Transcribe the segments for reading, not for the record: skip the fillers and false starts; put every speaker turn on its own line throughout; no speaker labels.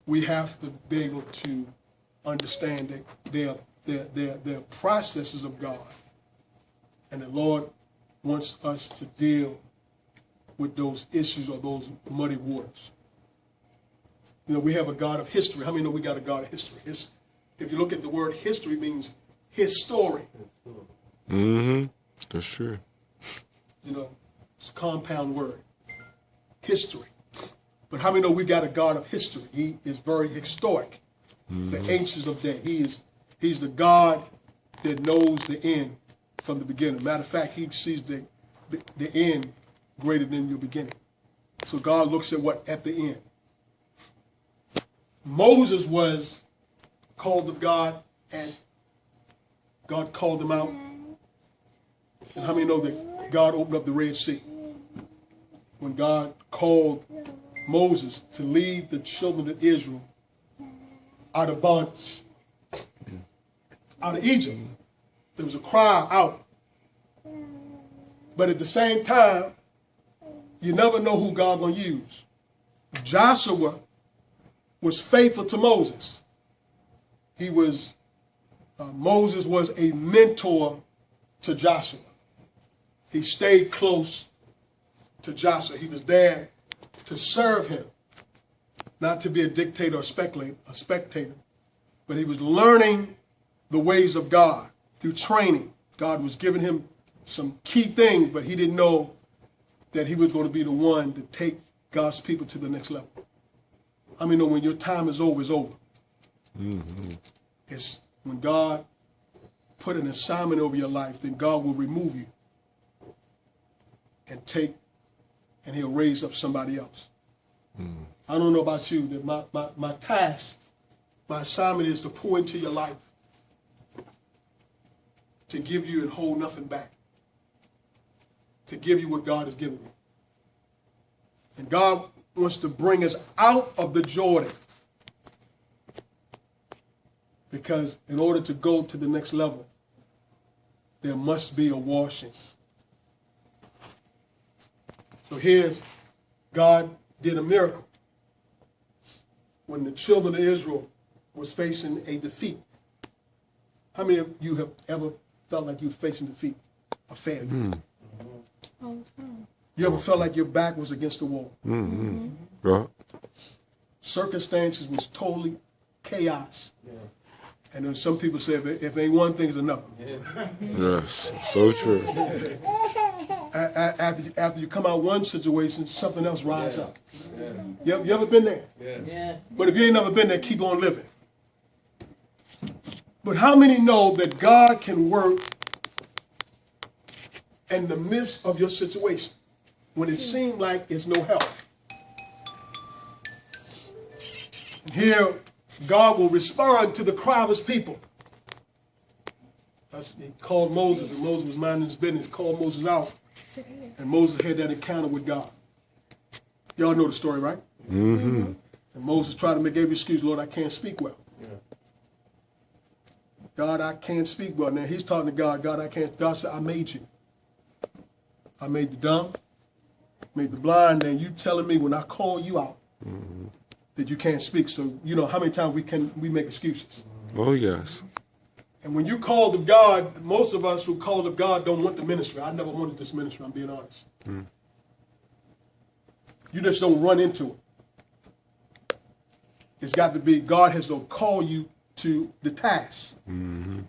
we have to be able to understand that they're processes of God. And the Lord wants us to deal with those issues or those muddy waters. You know, we have a God of history. How many know we got a God of history? If you look at the word history, it means his story.
Mm-hmm. That's true.
You know, it's a compound word. History. But how many know we got a God of history? He is very historic. Mm-hmm. The ancients of days. He's the God that knows the end from the beginning. Matter of fact, he sees the end greater than your beginning. So God looks at what? At the end. Moses was called of God, and God called him out. And how many know that God opened up the Red Sea? When God called Moses to lead the children of Israel out of bondage, out of Egypt, there was a cry out. But at the same time, you never know who God's going to use. Joshua was faithful to Moses. Moses was a mentor to Joshua. He stayed close to Joshua. He was there to serve him, not to be a dictator or a spectator, but he was learning the ways of God through training. God was giving him some key things, but he didn't know that he was going to be the one to take God's people to the next level. I mean, when your time is over, it's over. Mm-hmm. It's when God put an assignment over your life, then God will remove you and he'll raise up somebody else. Mm. I don't know about you, that my task, my assignment is to pour into your life, to give you and hold nothing back, to give you what God has given you. And God wants to bring us out of the Jordan, because in order to go to the next level, there must be a washing. So here's God did a miracle when the children of Israel was facing a defeat. How many of you have ever felt like you were facing defeat, a failure? Mm. You ever felt like your back was against the wall? Mm-hmm. Yeah. Circumstances was totally chaos. Yeah. And then some people say, if ain't one thing, it's enough. Yeah.
Yes, so true.
After you come out one situation, something else rises up. Yeah. You ever been there? Yeah. Yeah. But if you ain't never been there, keep on living. But how many know that God can work in the midst of your situation when it seems like there's no help? And here, God will respond to the cry of his people. He called Moses, and Moses was minding his business. He called Moses out, and Moses had that encounter with God. Y'all know the story, right? Mm-hmm. And Moses tried to make every excuse. Lord, I can't speak well. Yeah. God, I can't speak well. Now he's talking to God. God, I can't. God said, I made you. I made the dumb, made the blind, and you telling me when I call you out, mm-hmm, that you can't speak. So, you know, how many times we make excuses?
Oh, yes.
And when you called of God, most of us who called of God don't want the ministry. I never wanted this ministry, I'm being honest. Mm. You just don't run into it. It's got to be, God has to call you to the task. Mm-hmm.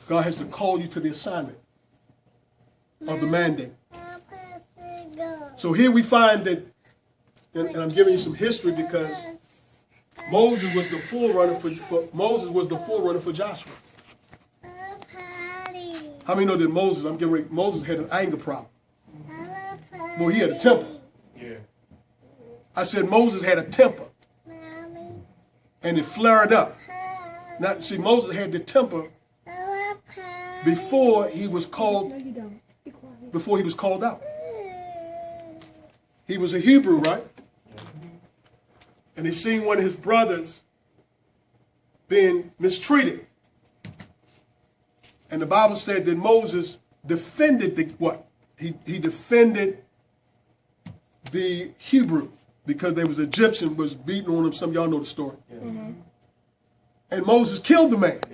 God has to call you to the assignment of the mandate. So here we find that, and I'm giving you some history because Moses was the forerunner for Joshua. How many know that Moses had an anger problem? Well, he had a temper. Yeah. I said Moses had a temper. And it flared up. Now, see, Moses had the temper before he was called out. He was a Hebrew, right? And he seen one of his brothers being mistreated. And the Bible said that Moses defended He defended the Hebrew. because there was an Egyptian was beating on him. Some of y'all know the story. And Moses killed the man.